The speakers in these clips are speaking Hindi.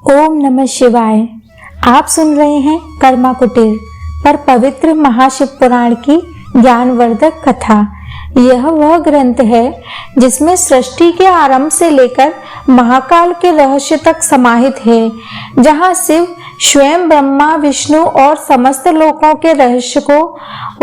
ओम नमः शिवाय। आप सुन रहे हैं कर्मा कुटीर पर पवित्र महाशिव पुराण की ज्ञानवर्धक कथा। यह वह ग्रंथ है जिसमें सृष्टि के आरंभ से लेकर महाकाल के रहस्य तक समाहित है, जहां शिव स्वयं ब्रह्मा विष्णु और समस्त लोकों के रहस्य को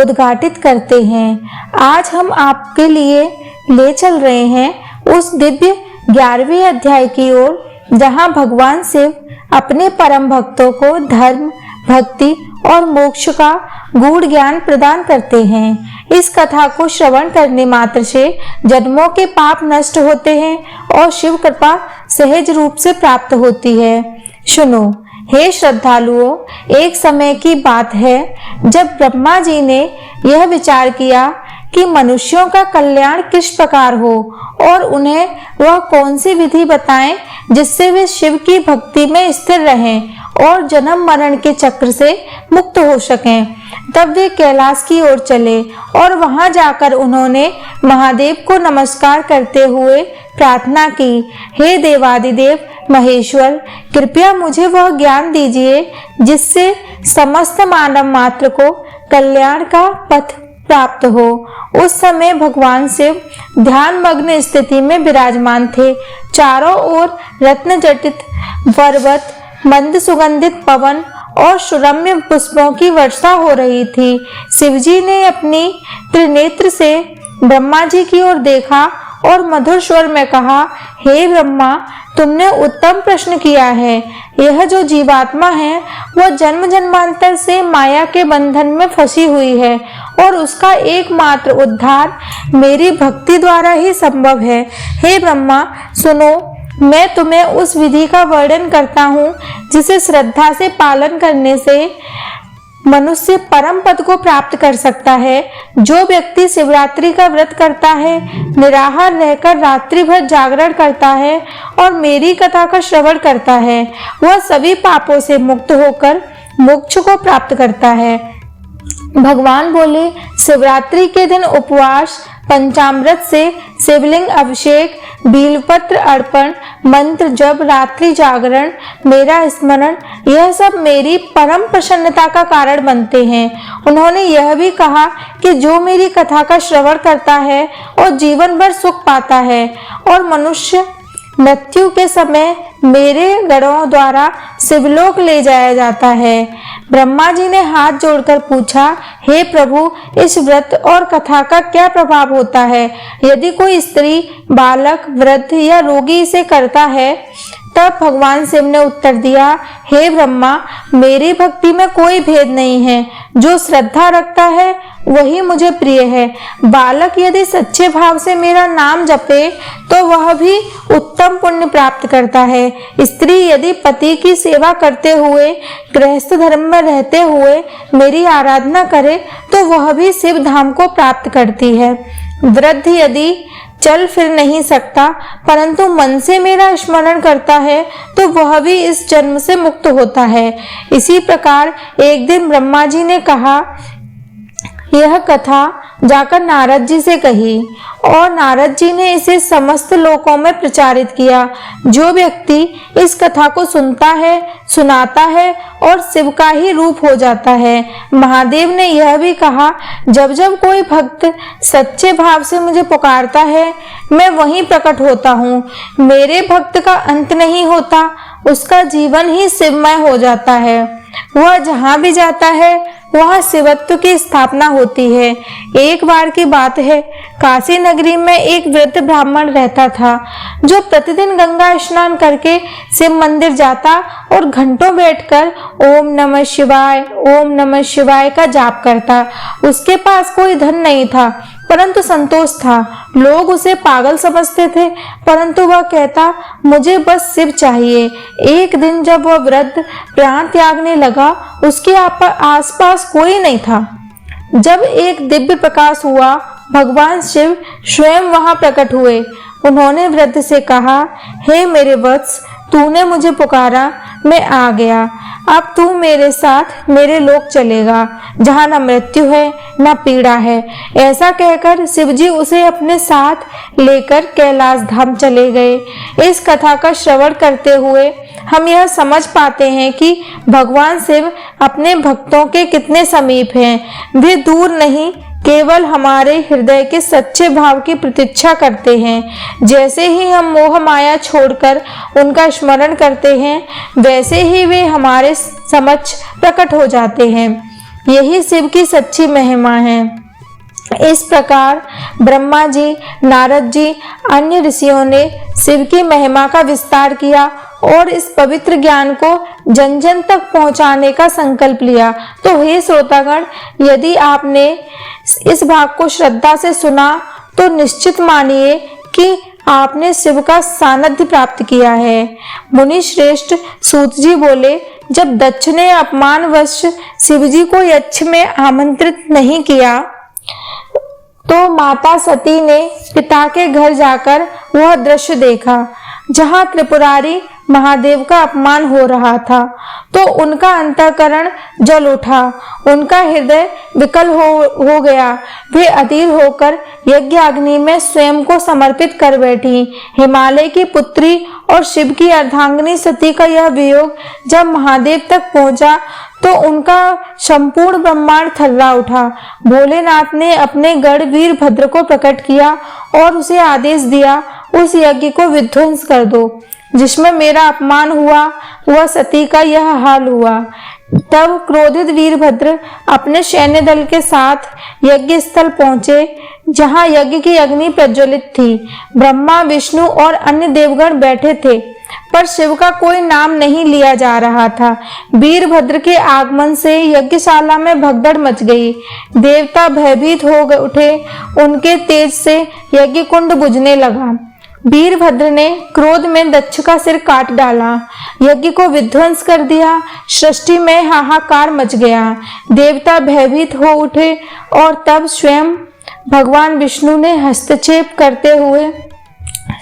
उद्घाटित करते हैं। आज हम आपके लिए ले चल रहे हैं उस दिव्य 11वें अध्याय की ओर, जहां भगवान शिव अपने परम भक्तों को धर्म, भक्ति और मोक्ष का गूढ़ ज्ञान प्रदान करते हैं। इस कथा को श्रवण करने मात्र से जन्मों के पाप नष्ट होते हैं और शिव कृपा सहज रूप से प्राप्त होती है। सुनो, हे श्रद्धालुओं, एक समय की बात है जब ब्रह्मा जी ने यह विचार किया कि मनुष्यों का कल्याण किस प्रकार हो और उन्हें वह कौन सी विधि बताएं जिससे वे शिव की भक्ति में स्थिर रहें और जन्म मरण के चक्र से मुक्त हो सकें। तब वे कैलाश की ओर चले और वहां जाकर उन्होंने महादेव को नमस्कार करते हुए प्रार्थना की, हे देवादिदेव महेश्वर, कृपया मुझे वह ज्ञान दीजिए जिससे समस्त मानव मात्र को कल्याण का पथ प्राप्त हो। उस समय भगवान शिव ध्यान मग्न स्थिति में विराजमान थे। चारों ओर रत्न जटित पर्वत, मंद सुगंधित पवन और सुरम्य पुष्पों की वर्षा हो रही थी। शिवजी ने अपनी त्रिनेत्र से ब्रह्मा जी की ओर देखा और मधुर स्वर में कहा, हे ब्रह्मा, तुमने उत्तम प्रश्न किया है। यह जो जीवात्मा है वह जन्म जन्मांतर से माया के बंधन में फंसी हुई है और उसका एकमात्र उद्धार मेरी भक्ति द्वारा ही संभव है। हे ब्रह्मा, सुनो, मैं तुम्हें उस विधि का वर्णन करता हूँ जिसे श्रद्धा से पालन करने से मनुष्य परम पद को प्राप्त कर सकता है। जो व्यक्ति शिवरात्रि का व्रत करता है, निराहार रहकर रात्रि भर जागरण करता है और मेरी कथा का श्रवण करता है, वह सभी पापों से मुक्त होकर मोक्ष को प्राप्त करता है। भगवान बोले, शिवरात्रि के दिन उपवास, पंचामृत से शिवलिंग अभिषेक, बीलपत्र अर्पण, मंत्र जप, रात्रि जागरण, मेरा स्मरण, यह सब मेरी परम प्रसन्नता का कारण बनते हैं। उन्होंने यह भी कहा कि जो मेरी कथा का श्रवण करता है और जीवन भर सुख पाता है और मनुष्य मृत्यु के समय मेरे गणों द्वारा शिवलोक ले जाया जाता है। ब्रह्मा जी ने हाथ जोड़कर पूछा, हे प्रभु, इस व्रत और कथा का क्या प्रभाव होता है? यदि कोई स्त्री, बालक, वृद्ध या रोगी इसे करता है? तब भगवान शिव ने उत्तर दिया, हे ब्रह्मा, मेरी भक्ति में कोई भेद नहीं है। जो श्रद्धा रखता है वही मुझे प्रिय है। बालक यदि सच्चे भाव से मेरा नाम जपे तो वह भी उत्तम पुण्य प्राप्त करता है। स्त्री यदि पति की सेवा करते हुए, गृहस्थ धर्म में रहते हुए मेरी आराधना करे तो वह भी शिव धाम को प्राप्त करती है। वृद्ध यदि चल फिर नहीं सकता परंतु मन से मेरा स्मरण करता है तो वह भी इस जन्म से मुक्त होता है। इसी प्रकार एक दिन ब्रह्मा जी ने कहा, यह कथा जाकर नारद जी से कही और नारद जी ने इसे समस्त लोकों में प्रचारित किया। जो व्यक्ति इस कथा को सुनता है, सुनाता है और शिव का ही रूप हो जाता है। महादेव ने यह भी कहा, जब जब कोई भक्त सच्चे भाव से मुझे पुकारता है, मैं वहीं प्रकट होता हूँ। मेरे भक्त का अंत नहीं होता, उसका जीवन ही शिवमय हो जाता है। वह जहाँ भी जाता है वहाँ शिवत्व की स्थापना होती है। एक बार की बात है, काशी नगरी में एक वृद्ध ब्राह्मण रहता था जो प्रतिदिन गंगा स्नान करके शिव मंदिर जाता और घंटों बैठकर ओम नमः शिवाय, ओम नमः शिवाय का जाप करता। उसके पास कोई धन नहीं था परंतु संतोष था। लोग उसे पागल समझते थे परंतु वह कहता, मुझे बस शिव चाहिए। एक दिन जब वह वृद्ध प्राण त्यागने लगा, उसके आसपास कोई नहीं था। जब एक दिव्य प्रकाश हुआ, भगवान शिव स्वयं वहां प्रकट हुए। उन्होंने वृद्ध से कहा, हे मेरे वत्स, तूने मुझे पुकारा, मैं आ गया। अब तू मेरे साथ मेरे लोक चलेगा, जहाँ न मृत्यु है न पीड़ा है। ऐसा कहकर शिवजी उसे अपने साथ लेकर कैलाश धाम चले गए। इस कथा का श्रवण करते हुए हम यह समझ पाते हैं कि भगवान शिव अपने भक्तों के कितने समीप हैं। वे दूर नहीं, केवल हमारे हृदय के सच्चे भाव की प्रतीक्षा करते हैं। जैसे ही हम मोह माया छोड़कर उनका स्मरण करते हैं, वैसे ही वे हमारे समक्ष प्रकट हो जाते हैं। यही शिव की सच्ची महिमा है। इस प्रकार ब्रह्मा जी, नारद जी, अन्य ऋषियों ने शिव की महिमा का विस्तार किया और इस पवित्र ज्ञान को जन जन तक पहुंचाने का संकल्प लिया। तो हे श्रोतागण, यदि आपने इस भाग को श्रद्धा से सुना तो निश्चित मानिए कि आपने शिव का सानिध्य प्राप्त किया है। मुनि श्रेष्ठ सूत जी बोले, जब दक्ष ने अपमानवश शिवजी को यज्ञ में आमंत्रित नहीं किया तो माता सती ने पिता के घर जाकर वह दृश्य देखा जहाँ त्रिपुरारी महादेव का अपमान हो रहा था, तो उनका अंतःकरण जल उठा, उनका हृदय विकल हो गया। वे अधीर होकर यज्ञ अग्नि में स्वयं को समर्पित कर बैठी। हिमालय की पुत्री और शिव की अर्धांगिनी सती का यह वियोग जब महादेव तक पहुंचा तो उनका संपूर्ण ब्रह्मांड थर्रा उठा। भोलेनाथ ने अपने गढ़ वीरभद्र को प्रकट किया और उसे आदेश दिया, उस यज्ञ को विध्वंस कर दो जिसमें मेरा अपमान हुआ, वह सती का यह हाल हुआ। तब क्रोधित वीरभद्र अपने सैन्य दल के साथ यज्ञ स्थल पहुंचे, जहां यज्ञ की अग्नि प्रज्वलित थी। ब्रह्मा, विष्णु और अन्य देवगण बैठे थे, पर शिव का कोई नाम नहीं लिया जा रहा था। वीरभद्र के आगमन से यज्ञशाला में भगदड़ मच गई। देवता भयभीत हो उठे, उनके तेज से यज्ञ कुंड बुझने लगा। वीरभद्र ने क्रोध में दक्ष का सिर काट डाला, यज्ञ को विध्वंस कर दिया। सृष्टि में हाहाकार मच गया। देवता भयभीत हो उठे और तब स्वयं भगवान विष्णु ने हस्तक्षेप करते हुए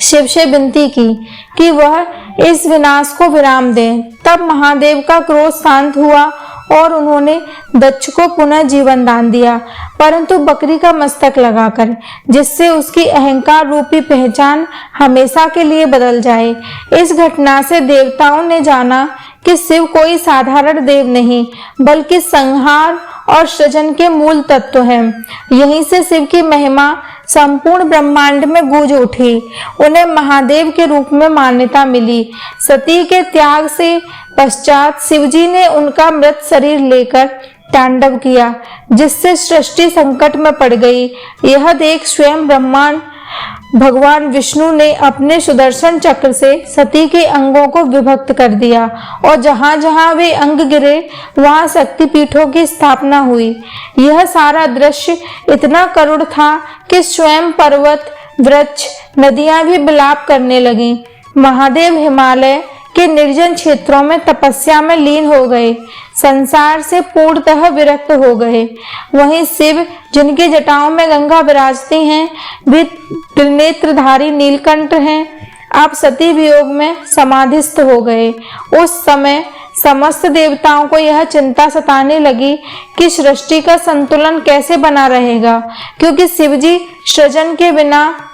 शिव से विनती की कि वह इस विनाश को विराम दें। तब महादेव का क्रोध शांत हुआ और उन्होंने दक्ष को पुनः जीवन दान दिया, परंतु बकरी का मस्तक लगाकर, जिससे उसकी अहंकार रूपी पहचान हमेशा के लिए बदल जाए। इस घटना से देवताओं ने जाना कि शिव कोई साधारण देव नहीं, बल्कि संहार और सृजन के मूल तत्व हैं। यहीं से शिव की महिमा संपूर्ण ब्रह्मांड में गूंज उठी। उन्हें महादेव के रूप में मान्यता मिली। सती के त्याग से पश्चात शिवजी ने उनका मृत शरीर लेकर तांडव किया, जिससे सृष्टि संकट में पड़ गई। यह देख स्वयं ब्रह्मांड भगवान विष्णु ने अपने सुदर्शन चक्र से सती के अंगों को विभक्त कर दिया और जहां जहां वे अंग गिरे वहां शक्तिपीठों की स्थापना हुई। यह सारा दृश्य इतना करुण था कि स्वयं पर्वत, वृक्ष, नदियां भी विलाप करने लगी। महादेव हिमालय के निर्जन क्षेत्रों में तपस्या में लीन हो गए, संसार से पूर्णतः विरक्त हो गए। वहीं शिव, जिनकी जटाओं में गंगा विराजती हैं, वे त्रिनेत्रधारी नीलकंठ हैं, अब सती वियोग में समाधिस्थ हो गए। उस समय समस्त देवताओं को यह चिंता सताने लगी कि सृष्टि का संतुलन कैसे बना रहेगा, क्योंकि शिवजी सृजन के बिना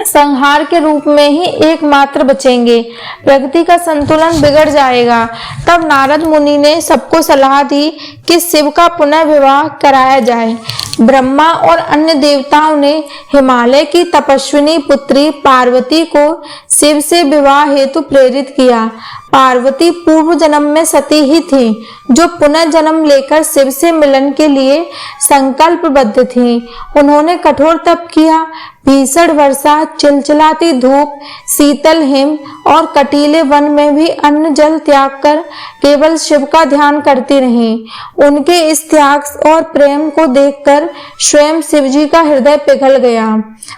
संहार के रूप में ही एकमात्र बचेंगे। प्रकृति का संतुलन बिगड़ जाएगा। तब नारद मुनि ने सबको सलाह दी कि शिव का पुनः विवाह कराया जाए। ब्रह्मा और अन्य देवताओं ने हिमालय की तपस्विनी पुत्री पार्वती को शिव से विवाह हेतु प्रेरित किया। पार्वती पूर्व जन्म में सती ही थी, जो पुनः जन्म लेकर शिव से मिलन के लिए संकल्पबद्ध थी। उन्होंने कठोर तप किया। भीषण वर्षा, चिलचिलाती धूप, शीतल हिम और कटीले वन में भी अन्न जल त्याग कर केवल शिव का ध्यान करती रहीं। उनके इस त्याग और प्रेम को देखकर स्वयं शिवजी का हृदय पिघल गया।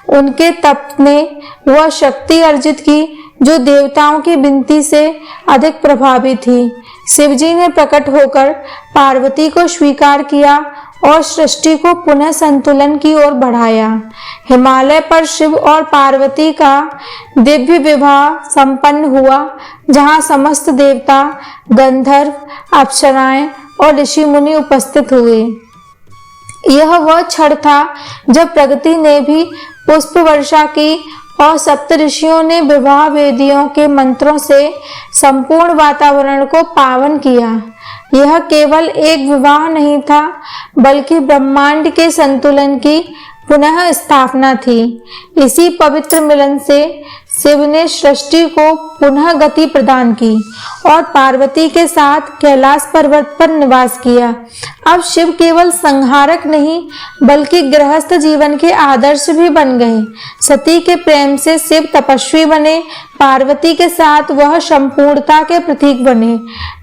उनके तप ने वह शक्ति अर्जित की जो देवताओं की विनती से अधिक प्रभावी थी। शिवजी ने प्रकट होकर पार्वती को स्वीकार किया और सृष्टि को पुनः संतुलन की ओर बढ़ाया। हिमालय पर शिव और पार्वती का दिव्य विवाह संपन्न हुआ, जहाँ समस्त देवता, गंधर्व, अप्सराएं और ऋषि मुनि उपस्थित हुए। यह वह क्षण था जब प्रगति ने भी पुष्प वर्षा की और सप्त ऋषियों ने विवाह वेदियों के मंत्रों से संपूर्ण वातावरण को पावन किया। यह केवल एक विवाह नहीं था, बल्कि ब्रह्मांड के संतुलन की पुनः स्थापना थी। इसी पवित्र मिलन से शिव ने सृष्टि को पुनः गति प्रदान की और पार्वती के साथ कैलाश पर्वत पर निवास किया। अब शिव केवल संहारक नहीं, बल्कि गृहस्थ जीवन के आदर्श भी बन गए। सती के प्रेम से शिव तपस्वी बने, पार्वती के साथ वह संपूर्णता के प्रतीक बने।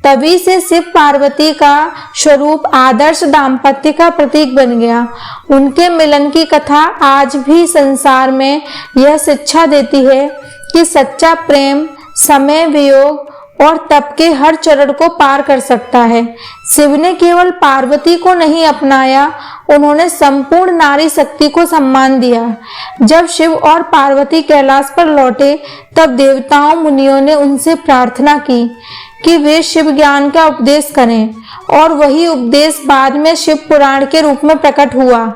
तभी से शिव पार्वती का स्वरूप आदर्श दाम्पत्य का प्रतीक बन गया। उनके मिलन की कथा आज भी संसार में यह शिक्षा देती है कि सच्चा प्रेम समय, वियोग और तप के हर चरण को पार कर सकता है। शिव ने केवल पार्वती को नहीं अपनाया, उन्होंने संपूर्ण नारी शक्ति को सम्मान दिया। जब शिव और पार्वती कैलाश पर लौटे, तब देवताओं मुनियों ने उनसे प्रार्थना की कि वे शिव ज्ञान का उपदेश करें, और वही उपदेश बाद में शिव पुराण के रूप में प्रकट हुआ।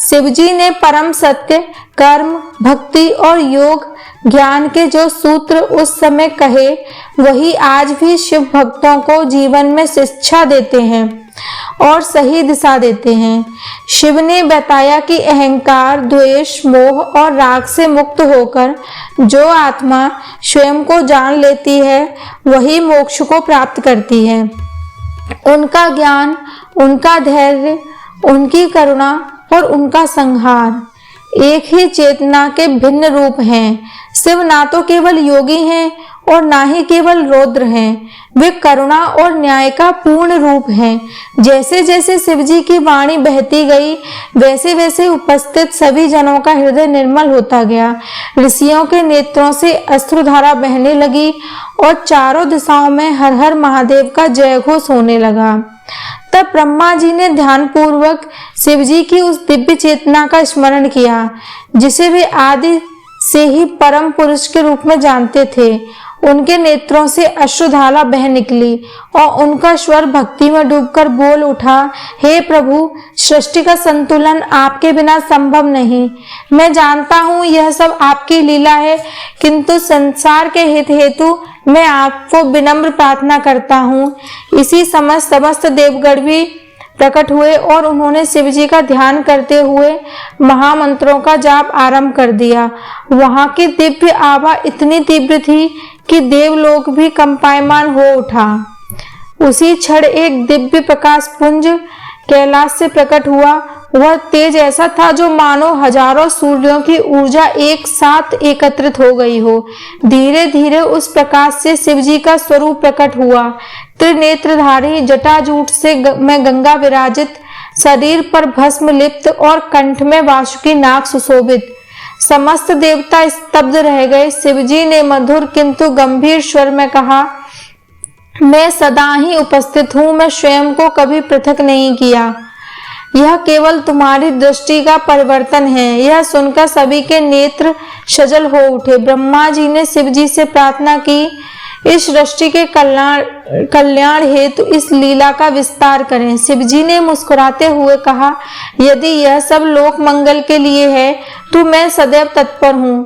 शिवजी ने परम सत्य, कर्म, भक्ति और योग ज्ञान के जो सूत्र उस समय कहे, वही आज भी शिव भक्तों को जीवन में शिक्षा देते हैं और सही दिशा देते हैं। शिव ने बताया कि अहंकार, द्वेष, मोह और राग से मुक्त होकर जो आत्मा स्वयं को जान लेती है, वही मोक्ष को प्राप्त करती है। उनका ज्ञान, उनका धैर्य, उनकी करुणा और उनका संहार एक ही चेतना के भिन्न रूप हैं। शिव ना तो केवल योगी हैं और ना ही केवल रौद्र हैं, वे करुणा और न्याय का पूर्ण रूप हैं। जैसे जैसे शिवजी की वाणी बहती गई, वैसे वैसे उपस्थित सभी जनों का हृदय निर्मल होता गया। ऋषियों के नेत्रों से अश्रुधारा बहने लगी और चारों दिशाओं में हर हर महादेव का जय घोष होने लगा। तब ब्रह्मा जी ने ध्यान पूर्वक शिवजी की उस दिव्य चेतना का स्मरण किया, जिसे वे आदि से ही परम पुरुष के रूप में जानते थे। उनके नेत्रों से अश्रुधारा बह निकली और उनका स्वर भक्ति में डूबकर बोल उठा, हे प्रभु, सृष्टि का संतुलन आपके बिना संभव नहीं। मैं जानता हूँ यह सब आपकी लीला है, किंतु संसार के हित हेतु मैं आपको विनम्र प्रार्थना करता हूँ। इसी समय समस्त देवगण भी प्रकट हुए और उन्होंने शिवजी का ध्यान करते हुए महामंत्रों का जाप आरंभ कर दिया। वहां की दिव्य आभा इतनी तीव्र थी कि देवलोक भी कंपायमान हो उठा। उसी क्षण एक दिव्य प्रकाश पुंज कैलाश से प्रकट हुआ। वह तेज ऐसा था जो मानो हजारों सूर्यों की ऊर्जा एक साथ एकत्रित हो गई हो। धीरे धीरे उस प्रकाश से शिवजी का स्वरूप प्रकट हुआ। त्रिनेत्रधारी, जटाजूट से में गंगा विराजित, शरीर पर भस्म लिप्त और कंठ में वासुकी नाग सुशोभित। समस्त देवता स्तब्ध रह गए। शिवजी ने मधुर किंतु गंभीर स्वर में कहा, मैं सदा ही उपस्थित हूँ, मैं स्वयं को कभी पृथक नहीं किया। यह केवल तुम्हारी दृष्टि का परिवर्तन है। यह सुनकर सभी के नेत्र सजल हो उठे। ब्रह्मा जी ने शिवजी से प्रार्थना की, इस सृष्टि के कल्याण हेतु इस लीला का विस्तार करें। शिवजी ने मुस्कुराते हुए कहा, यदि यह सब लोक मंगल के लिए है तो मैं सदैव तत्पर हूँ।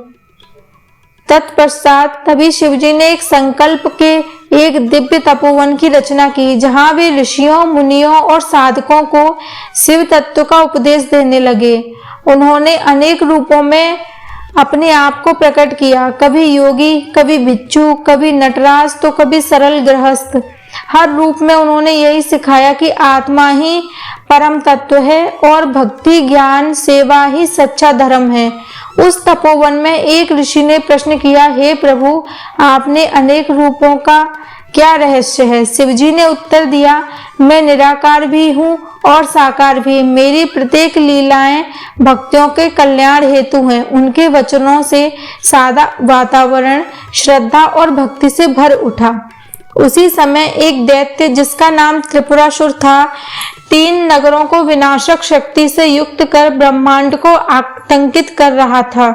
तत्पश्चात तभी शिवजी ने एक संकल्प के एक दिव्य तपोवन की रचना की, जहाँ वे ऋषियों, मुनियों और साधकों को शिव तत्व का उपदेश देने लगे। उन्होंने अनेक रूपों में अपने आप को प्रकट किया, कभी योगी, कभी भिक्षु, कभी नटराज तो कभी सरल गृहस्थ। हर रूप में उन्होंने यही सिखाया कि आत्मा ही परम तत्व है और भक्ति, ज्ञान, सेवा ही सच्चा धर्म है। उस तपोवन में एक ऋषि ने प्रश्न किया, हे प्रभु, आपने अनेक रूपों का क्या रहस्य है? शिवजी ने उत्तर दिया, मैं निराकार भी हूँ और साकार भी। मेरी प्रत्येक लीलाएं भक्तों के कल्याण हेतु हैं। उनके वचनों से सादा वातावरण श्रद्धा और भक्ति से भर उठा। उसी समय एक दैत्य जिसका नाम त्रिपुरासुर था, 3 नगरों को विनाशक शक्ति से युक्त कर ब्रह्मांड को आतंकित कर रहा था।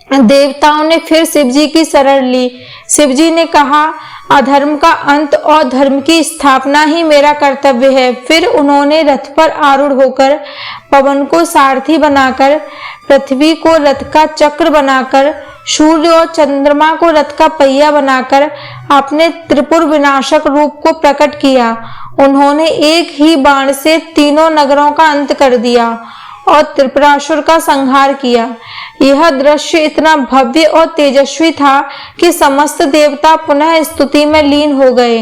देवताओं ने फिर शिवजी की शरण ली। शिवजी ने कहा, अधर्म का अंत और धर्म की स्थापना ही मेरा कर्तव्य है। फिर उन्होंने रथ पर आरूढ़ होकर पवन को सारथी बनाकर, पृथ्वी को रथ का चक्र बनाकर, सूर्य और चंद्रमा को रथ का पहिया बनाकर अपने त्रिपुर विनाशक रूप को प्रकट किया। उन्होंने एक ही बाण से 3 नगरों का अंत कर दिया और त्रिपुरासुर का संहार किया। यह दृश्य इतना भव्य और तेजस्वी था कि समस्त देवता पुनः स्तुति में लीन हो गए।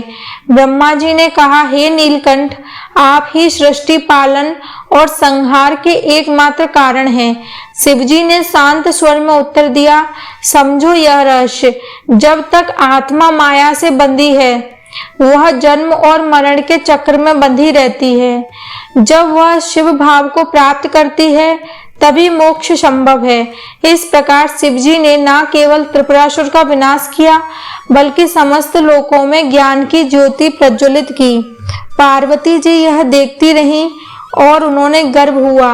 ब्रह्मा जी ने कहा, हे नीलकंठ, आप ही सृष्टि पालन और संहार के एकमात्र कारण हैं। शिवजी ने शांत स्वर में उत्तर दिया, समझो यह रहस्य, जब तक आत्मा माया से बंधी है वह जन्म और मरण के चक्र में बंधी रहती है। जब वह शिव भाव को प्राप्त करती है तभी मोक्ष संभव है। इस प्रकार शिवजी ने न केवल त्रिपुरासुर का विनाश किया बल्कि समस्त लोकों में ज्ञान की ज्योति प्रज्वलित की। पार्वती जी यह देखती रहीं और उन्होंने गर्व हुआ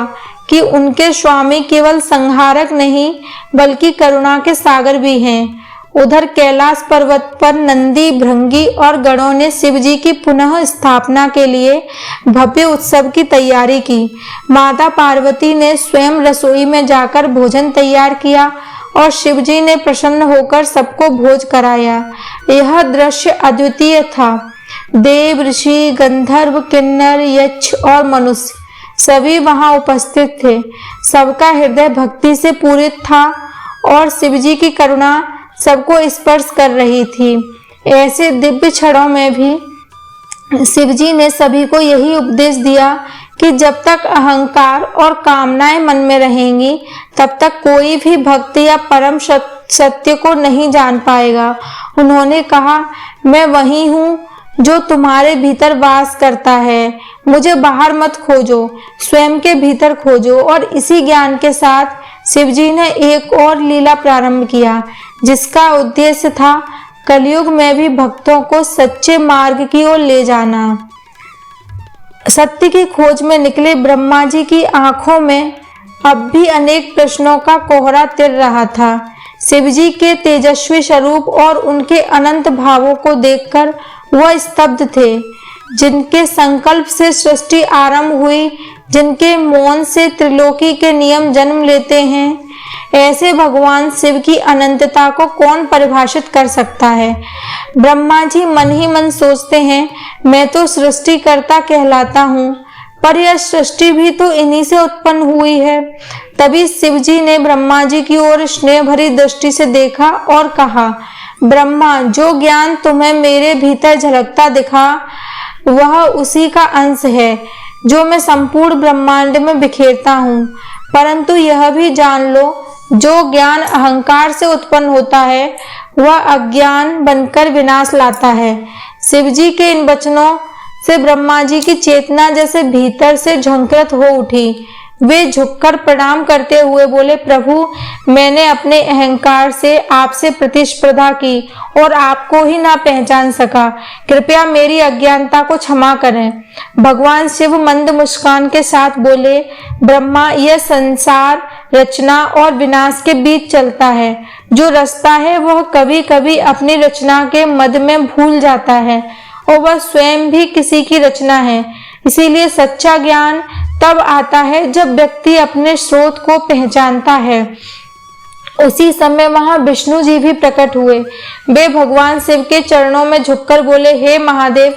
कि उनके स्वामी केवल संहारक नहीं बल्कि करुणा के सागर भी हैं। उधर कैलाश पर्वत पर नंदी, भृंगी और गणों ने शिवजी की पुनः स्थापना के लिए भव्य उत्सव की तैयारी की। माता पार्वती ने स्वयं रसोई में जाकर भोजन तैयार किया और शिवजी ने प्रसन्न होकर सबको भोज कराया। यह दृश्य अद्वितीय था। देव, ऋषि, गंधर्व, किन्नर, यक्ष और मनुष्य सभी वहां उपस्थित थे। सबका हृदय भक्ति से पूरित था और शिवजी की करुणा सबको स्पर्श कर रही थी। ऐसे दिव्य क्षणों में भी शिवजी ने सभी को यही उपदेश दिया कि जब तक अहंकार और कामनाएं मन में रहेंगी तब तक कोई भी भक्ति या परम सत्य को नहीं जान पाएगा। उन्होंने कहा, मैं वही हूँ जो तुम्हारे भीतर वास करता है। मुझे बाहर मत खोजो, स्वयं के भीतर खोजो। और इसी ज्ञान के साथ शिवजी ने एक और लीला प्रारंभ किया जिसका उद्देश्य था कलयुग में भी भक्तों को सच्चे मार्ग की ओर ले जाना। सत्य की खोज में निकले ब्रह्मा जी की आंखों में अब भी अनेक प्रश्नों का कोहरा तिर रहा था। शिवजी के तेजस्वी स्वरूप और उनके अनंत भावों को देखकर वह स्तब्ध थे। जिनके संकल्प से सृष्टि आरंभ हुई, जिनके मौन से त्रिलोकी के नियम जन्म लेते हैं, ऐसे भगवान शिव की अनंतता को कौन परिभाषित कर सकता है। ब्रह्मा जी मन ही मन सोचते हैं, मैं तो सृष्टिकर्ता कहलाता हूँ, पर यह सृष्टि भी तो इन्हीं से उत्पन्न हुई है। तभी शिवजी ने ब्रह्मा जी की ओर स्नेह भरी दृष्टि से देखा और कहा, ब्रह्मा, जो ज्ञान तुम्हें मेरे भीतर झलकता दिखा वह उसी का अंश है जो मैं संपूर्ण ब्रह्मांड में बिखेरता हूँ। परंतु यह भी जान लो, जो ज्ञान अहंकार से उत्पन्न होता है वह अज्ञान बनकर विनाश लाता है। शिवजी के इन वचनों से ब्रह्मा जी की चेतना जैसे भीतर से झंकृत हो उठी। वे झुककर प्रणाम करते हुए बोले, प्रभु, मैंने अपने अहंकार से आपसे प्रतिस्पर्धा की और आपको ही ना पहचान सका। कृपया मेरी अज्ञानता को क्षमा करें। भगवान शिव मंद मुस्कान के साथ बोले, ब्रह्मा, यह संसार रचना और विनाश के बीच चलता है। जो रचता है वह कभी कभी अपनी रचना के मद में भूल जाता है और वह स्वयं भी किसी की रचना है। इसीलिए सच्चा ज्ञान तब आता है जब व्यक्ति अपने स्रोत को पहचानता है। उसी समय वहां विष्णु जी भी प्रकट हुए। वे भगवान शिव के चरणों में झुककर बोले, हे महादेव,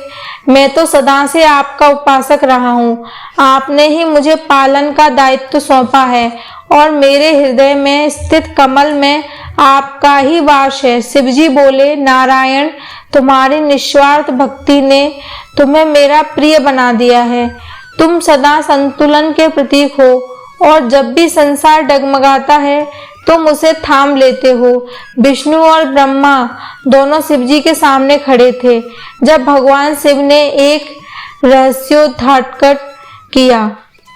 मैं तो सदा से आपका उपासक रहा हूँ। आपने ही मुझे पालन का दायित्व सौंपा है और मेरे हृदय में स्थित कमल में आपका ही वास है। शिवजी बोले, नारायण, तुम्हारी निस्वार्थ भक्ति ने तुम्हें मेरा प्रिय बना दिया है। तुम सदा संतुलन के प्रतीक हो और जब भी संसार डगमगाता है तुम उसे थाम लेते हो। विष्णु और ब्रह्मा दोनों शिवजी के सामने खड़े थे जब भगवान शिव ने एक रहस्योद्घाटन किया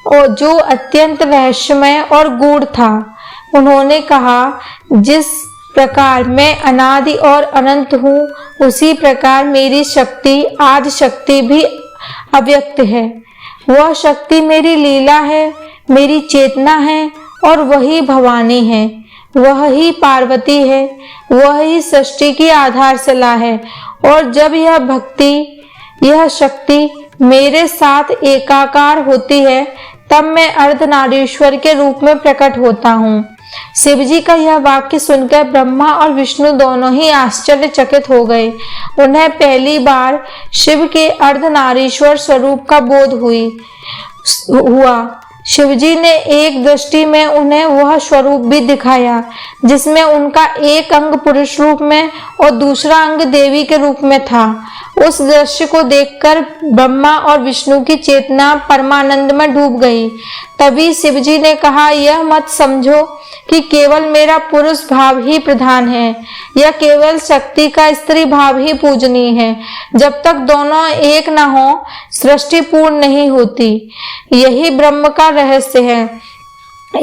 और जो अत्यंत रहस्यमय और गूढ़ था। उन्होंने कहा, जिस प्रकार मैं अनादि और अनंत हूँ उसी प्रकार मेरी शक्ति आदि शक्ति भी अव्यक्त है। वह शक्ति मेरी लीला है, मेरी चेतना है और वही भवानी है, वह ही पार्वती है, वह ही सृष्टि की आधारशिला है। और जब यह भक्ति, यह शक्ति मेरे साथ एकाकार होती है, तब मैं अर्धनारीश्वर के रूप में प्रकट होता हूँ। शिव जी का यह वाक्य सुनकर ब्रह्मा और विष्णु दोनों ही आश्चर्यचकित हो गए। उन्हें पहली बार शिव के अर्धनारीश्वर स्वरूप का बोध हुआ। शिवजी ने एक दृष्टि में उन्हें वह स्वरूप भी दिखाया जिसमें उनका एक अंग पुरुष रूप में और दूसरा अंग देवी के रूप में था। उस दृश्य को देखकर ब्रह्मा और विष्णु की चेतना परमानंद में डूब गई। तभी शिवजी ने कहा, यह मत समझो कि केवल मेरा पुरुष भाव ही प्रधान है, यह केवल शक्ति का स्त्री भाव ही पूजनीय है। जब तक दोनों एक न हो, सृष्टि पूर्ण नहीं होती। यही ब्रह्म का रहस्य है।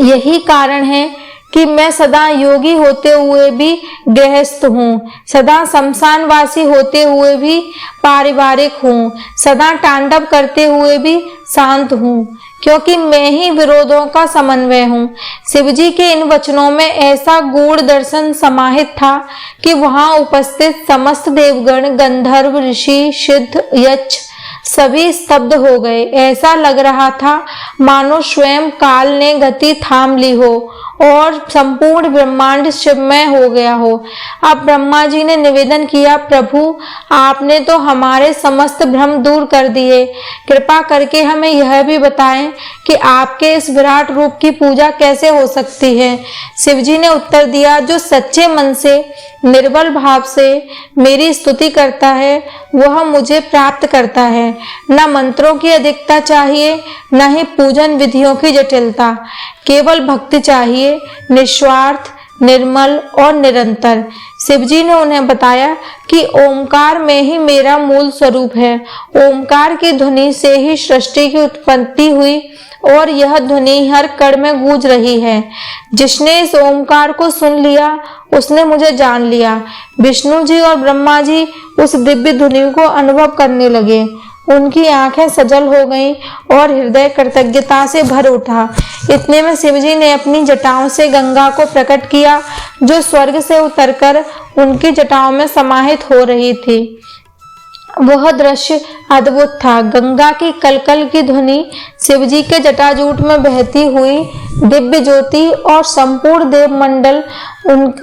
यही कारण है कि मैं सदा योगी होते हुए भी गृहस्थ हूँ, सदा शमशानवासी होते हुए भी पारिवारिक हूँ, सदा तांडव करते हुए भी शांत हूँ, क्योंकि मैं ही विरोधों का समन्वय हूँ। शिवजी के इन वचनों में ऐसा गूढ़ दर्शन समाहित था कि वहां उपस्थित समस्त देवगण, गंधर्व, ऋषि, सिद्ध, यक्ष सभी स्तब्ध हो गए। ऐसा लग रहा था मानो स्वयं काल ने गति थाम ली हो और संपूर्ण ब्रह्मांड शिवमय हो गया हो। अब ब्रह्मा जी ने निवेदन किया, प्रभु आपने तो हमारे समस्त भ्रम दूर कर दिए, कृपा करके हमें यह भी बताएं कि आपके इस विराट रूप की पूजा कैसे हो सकती है। शिवजी ने उत्तर दिया, जो सच्चे मन से निर्बल भाव से मेरी स्तुति करता है वह मुझे प्राप्त करता है। न मंत्रों की अधिकता चाहिए, न ही पूजन विधियों की जटिलता, केवल भक्ति चाहिए, निस्वार्थ, निर्मल और निरंतर। शिवजी ने उन्हें बताया कि ओमकार में ही मेरा मूल स्वरूप है। ओमकार की ध्वनि से ही सृष्टि की उत्पत्ति हुई और यह ध्वनि हर कण में गूंज रही है। जिसने इस ओमकार को सुन लिया उसने मुझे जान लिया। विष्णु जी और ब्रह्मा जी उस दिव्य ध्वनि को अनुभव करने लगे। उनकी आंखें सजल हो गईं और हृदय कृतज्ञता से भर उठा। इतने में शिवजी ने अपनी जटाओं से गंगा को प्रकट किया, जो स्वर्ग से उतरकर उनकी जटाओं में समाहित हो रही थी। वह दृश्य अद्भुत था। गंगा की कलकल की ध्वनि, शिवजी के जटाजूट में बहती हुई दिव्य ज्योति और संपूर्ण देवमंडल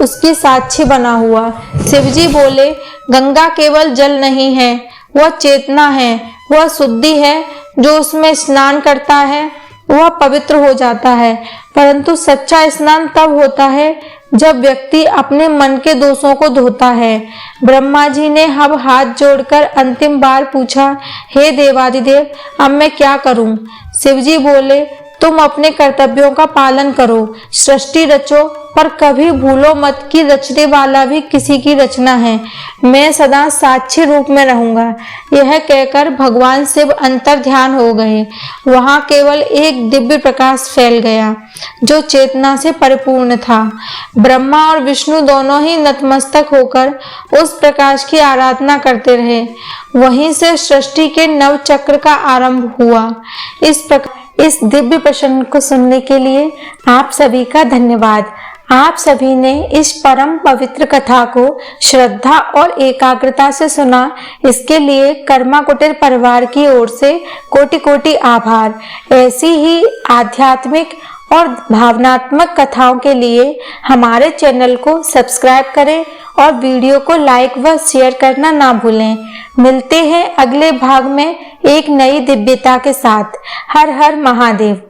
उसकी साक्षी बना हुआ। शिवजी बोले, गंगा केवल जल नहीं है, वह चेतना है, वह शुद्धि है। जो उसमें स्नान करता है वह पवित्र हो जाता है, परंतु सच्चा स्नान तब होता है जब व्यक्ति अपने मन के दोषों को धोता है। ब्रह्मा जी ने अब हाथ जोड़कर अंतिम बार पूछा, हे देवादिदेव, अब मैं क्या करूं? शिवजी बोले, तुम अपने कर्तव्यों का पालन करो, सृष्टि रचो, पर कभी भूलो मत कि रचने वाला भी किसी की रचना है। मैं सदा साक्षी रूप में रहूंगा। यह कहकर भगवान शिव अंतर ध्यान हो गए। वहां केवल एक दिव्य प्रकाश फैल गया जो चेतना से परिपूर्ण था। ब्रह्मा और विष्णु दोनों ही नतमस्तक होकर उस प्रकाश की आराधना करते रहे। वहीं से सृष्टि के नव चक्र का आरंभ हुआ। इस दिव्य प्रसंग को सुनने के लिए आप सभी का धन्यवाद। आप सभी ने इस परम पवित्र कथा को श्रद्धा और एकाग्रता से सुना, इसके लिए कर्मा कुटीर परिवार की ओर से कोटि कोटि आभार। ऐसी ही आध्यात्मिक और भावनात्मक कथाओं के लिए हमारे चैनल को सब्सक्राइब करें और वीडियो को लाइक व शेयर करना ना भूलें। मिलते हैं अगले भाग में एक नई दिव्यता के साथ। हर हर महादेव।